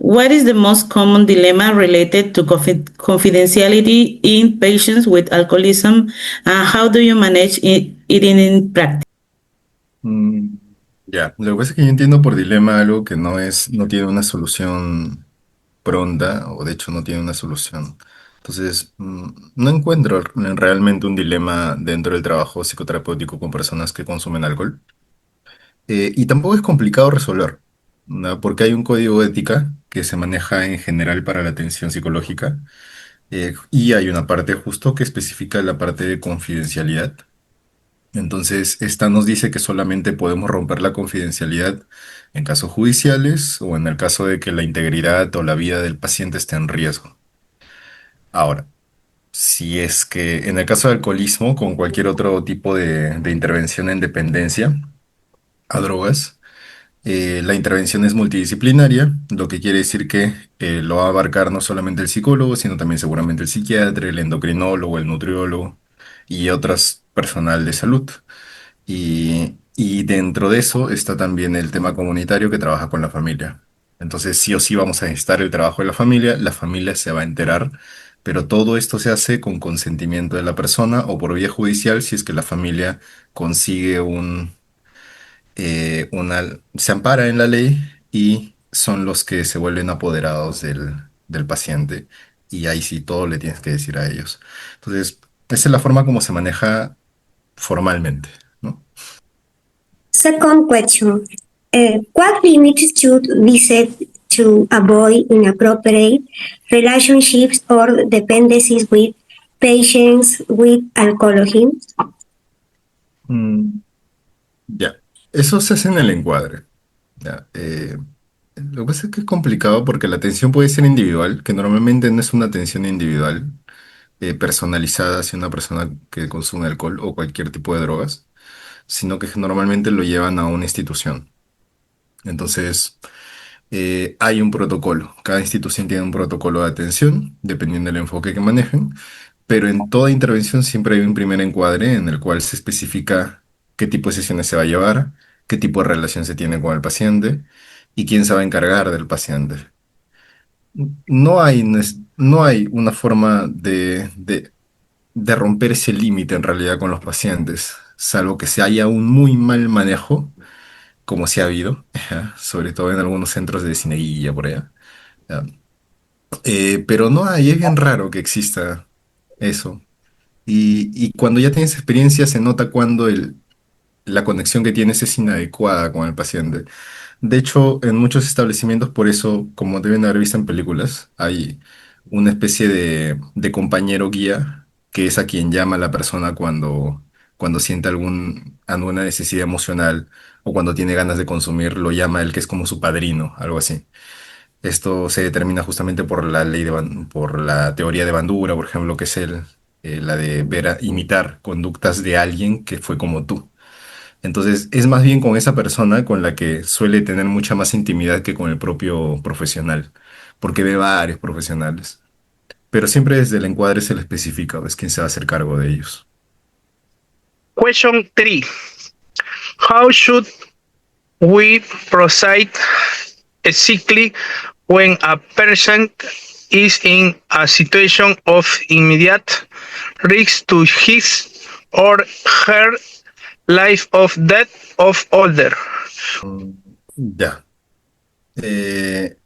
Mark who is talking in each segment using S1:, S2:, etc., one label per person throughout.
S1: What is the most common dilemma related to confidentiality in patients with alcoholism, and how do you manage it in practice?
S2: Mm, ya, lo que pasa es que yo entiendo por dilema algo que no tiene una solución pronta, o de hecho no tiene una solución. Entonces, no encuentro realmente un dilema dentro del trabajo psicoterapéutico con personas que consumen alcohol. Y tampoco es complicado resolver, ¿no? Porque hay un código de ética que se maneja en general para la atención psicológica, y hay una parte justo que especifica la parte de confidencialidad. Entonces, esta nos dice que solamente podemos romper la confidencialidad en casos judiciales o en el caso de que la integridad o la vida del paciente esté en riesgo. Ahora, si es que en el caso de alcoholismo, con cualquier otro tipo de intervención en dependencia a drogas, la intervención es multidisciplinaria, lo que quiere decir que lo va a abarcar no solamente el psicólogo, sino también seguramente el psiquiatra, el endocrinólogo, el nutriólogo y otras personal de salud. Y dentro de eso está también el tema comunitario que trabaja con la familia. Entonces, sí o sí vamos a necesitar el trabajo de la familia se va a enterar, pero todo esto se hace con consentimiento de la persona o por vía judicial si es que la familia consigue se ampara en la ley y son los que se vuelven apoderados del paciente. Y ahí sí todo le tienes que decir a ellos. Entonces, esa es la forma como se maneja formalmente, ¿no?
S3: Second question. What limits should be set to avoid inappropriate relationships or dependencies with patients with alcoholism?
S2: Mm, ya, eso se hace en el encuadre. Ya, lo que pasa es que es complicado porque la atención puede ser individual, que normalmente no es una atención individual, personalizada hacia una persona que consume alcohol o cualquier tipo de drogas, sino que normalmente lo llevan a una institución. Entonces, hay un protocolo. Cada institución tiene un protocolo de atención, dependiendo del enfoque que manejen, pero en toda intervención siempre hay un primer encuadre en el cual se especifica qué tipo de sesiones se va a llevar, qué tipo de relación se tiene con el paciente y quién se va a encargar del paciente. No hay una forma de romper ese límite en realidad con los pacientes, salvo que se haya un muy mal manejo, como sí ha habido, sobre todo en algunos centros de cineguilla por allá. ¿Ya? Pero no hay, es bien raro que exista eso. Y cuando ya tienes experiencia se nota cuando la conexión que tienes es inadecuada con el paciente. De hecho, en muchos establecimientos, por eso, como deben haber visto en películas, hay una especie de compañero guía que es a quien llama la persona cuando siente alguna necesidad emocional o cuando tiene ganas de consumir, lo llama él, que es como su padrino, algo así. Esto se determina justamente por la por la teoría de Bandura, por ejemplo, que es la de imitar conductas de alguien que fue como tú. Entonces, es más bien con esa persona con la que suele tener mucha más intimidad que con el propio profesional, porque ve varios profesionales. Pero siempre desde el encuadre se le especifica, es quién se va a hacer cargo de ellos.
S4: Question 3. How should we proceed ethically when a person is in a situation of immediate risk to his or her life of death of older?
S2: Mm, Ya. Eh,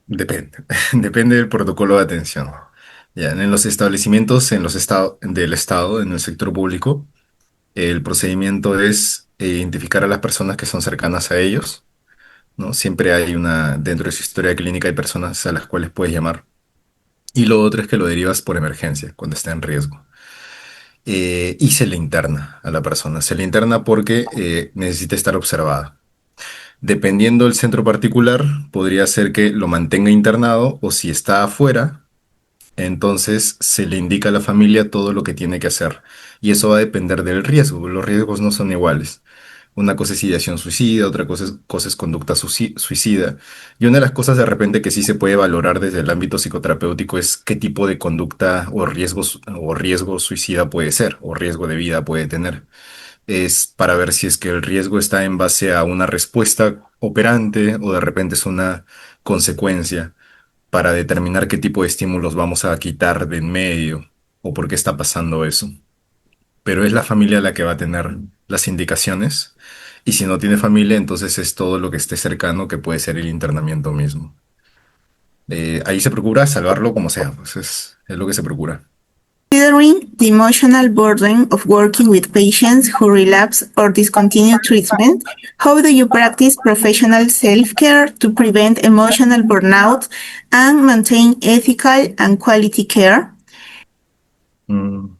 S2: Depende. Depende del protocolo de atención. Ya, en los establecimientos del Estado, en el sector público, el procedimiento es identificar a las personas que son cercanas a ellos, ¿no? Siempre hay dentro de su historia clínica hay personas a las cuales puedes llamar. Y lo otro es que lo derivas por emergencia, cuando está en riesgo. Y se le interna a la persona. Se le interna porque necesita estar observada. Dependiendo del centro particular, podría ser que lo mantenga internado o si está afuera, entonces se le indica a la familia todo lo que tiene que hacer. Y eso va a depender del riesgo. Los riesgos no son iguales. Una cosa es ideación suicida, cosa es conducta suicida. Y una de las cosas de repente que sí se puede valorar desde el ámbito psicoterapéutico es qué tipo de conducta o riesgo suicida puede ser, o riesgo de vida puede tener. es para ver si es que el riesgo está en base a una respuesta operante o de repente es una consecuencia para determinar qué tipo de estímulos vamos a quitar de en medio o por qué está pasando eso. Pero es la familia la que va a tener las indicaciones y si no tiene familia, entonces es todo lo que esté cercano que puede ser el internamiento mismo. Ahí se procura salvarlo como sea, pues es lo que se procura.
S5: Considering the emotional burden of working with patients who relapse or discontinue treatment, how do you practice professional self-care to prevent emotional burnout and maintain ethical and quality care?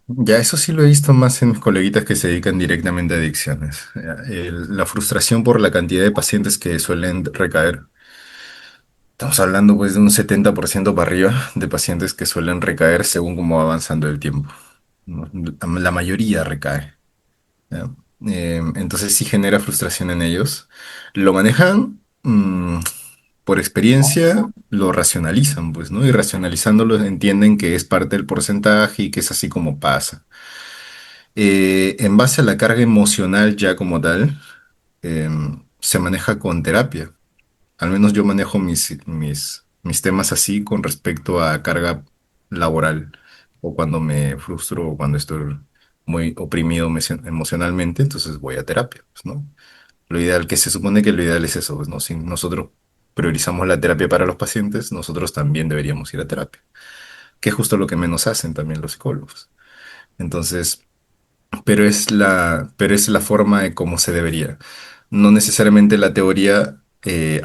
S2: Ya, eso sí lo he visto más en mis coleguitas que se dedican directamente a adicciones. La frustración por la cantidad de pacientes que suelen recaer. Estamos hablando pues de un 70% para arriba de pacientes que suelen recaer según cómo va avanzando el tiempo, ¿no? La mayoría recae. ¿Ya? Entonces sí genera frustración en ellos. Lo manejan por experiencia, lo racionalizan, pues, ¿no? Y racionalizándolo entienden que es parte del porcentaje y que es así como pasa. En base a la carga emocional ya como tal, se maneja con terapia. Al menos yo manejo mis temas así con respecto a carga laboral o cuando me frustro o cuando estoy muy oprimido emocionalmente, entonces voy a terapia, pues, ¿no? Lo ideal, que se supone que lo ideal es eso, pues, ¿no? Si nosotros priorizamos la terapia para los pacientes, nosotros también deberíamos ir a terapia, que es justo lo que menos hacen también los psicólogos. Entonces, pero es la forma de cómo se debería. No necesariamente la teoría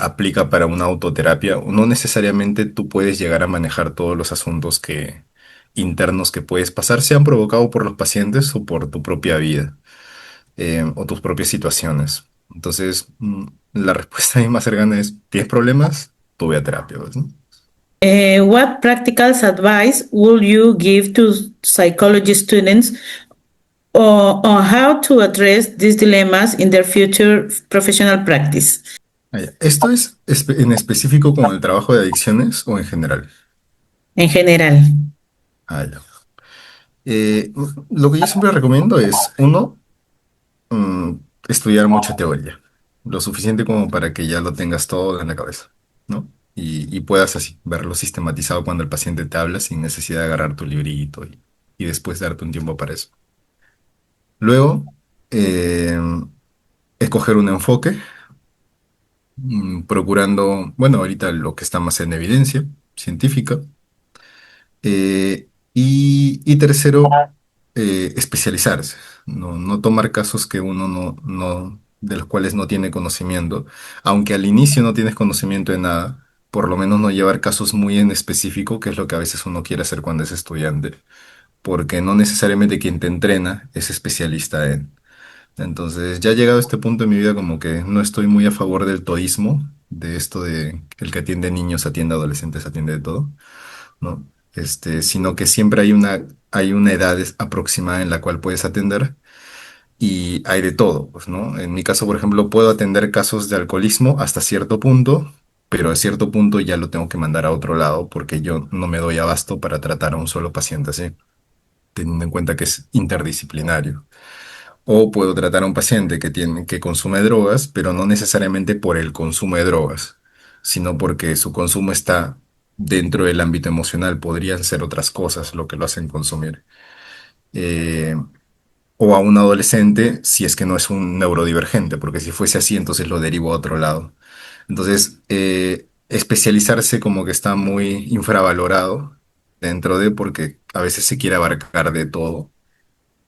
S2: aplica para una autoterapia, o no necesariamente tú puedes llegar a manejar todos los asuntos internos que puedes pasar, sean provocados por los pacientes o por tu propia vida o tus propias situaciones. Entonces, la respuesta ahí más cercana es, ¿tienes problemas? Tú ve a terapia, pues, ¿no?
S1: What practical advice would you give to psychology students on how to address these dilemmas in their future professional practice?
S2: Ah, ya. ¿Esto es en específico con el trabajo de adicciones o en general?
S1: En general.
S2: Ah, ya. Eh, lo que yo siempre recomiendo es, uno, mm, estudiar mucha teoría, lo suficiente como para que ya lo tengas todo en la cabeza, ¿no? Y puedas así verlo sistematizado cuando el paciente te habla sin necesidad de agarrar tu librito y después darte un tiempo para eso. Luego, eh, escoger un enfoque, procurando, bueno, ahorita lo que está más en evidencia científica. Y tercero, especializarse, no tomar casos que uno de los cuales no tiene conocimiento, aunque al inicio no tienes conocimiento de nada, por lo menos no llevar casos muy en específico, que es lo que a veces uno quiere hacer cuando es estudiante, porque no necesariamente quien te entrena es especialista en. Entonces, ya llegado a este punto en mi vida, como que no estoy muy a favor del todismo, de esto de el que atiende niños, atiende adolescentes, atiende de todo, ¿no? Sino que siempre hay una edad aproximada en la cual puedes atender y hay de todo, pues, ¿no? En mi caso, por ejemplo, puedo atender casos de alcoholismo hasta cierto punto, pero a cierto punto ya lo tengo que mandar a otro lado porque yo no me doy abasto para tratar a un solo paciente así, teniendo en cuenta que es interdisciplinario. O puedo tratar a un paciente que consume drogas, pero no necesariamente por el consumo de drogas, sino porque su consumo está dentro del ámbito emocional. Podrían ser otras cosas lo que lo hacen consumir. Eh, o a un adolescente si es que no es un neurodivergente, porque si fuese así, entonces lo derivo a otro lado. Entonces, especializarse como que está muy infravalorado dentro de, porque a veces se quiere abarcar de todo.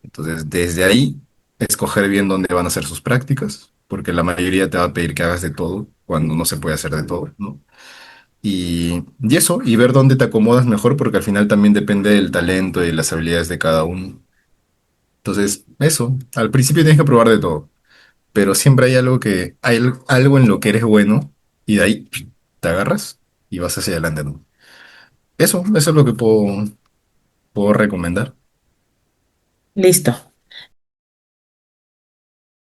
S2: Entonces, desde ahí, escoger bien dónde van a hacer sus prácticas, porque la mayoría te va a pedir que hagas de todo, cuando no se puede hacer de todo, ¿no? Y eso, y ver dónde te acomodas mejor, porque al final también depende del talento y de las habilidades de cada uno. Entonces, eso, al principio tienes que probar de todo, pero siempre hay algo en lo que eres bueno, y de ahí te agarras y vas hacia adelante, ¿no? Eso es lo que puedo recomendar.
S1: Listo.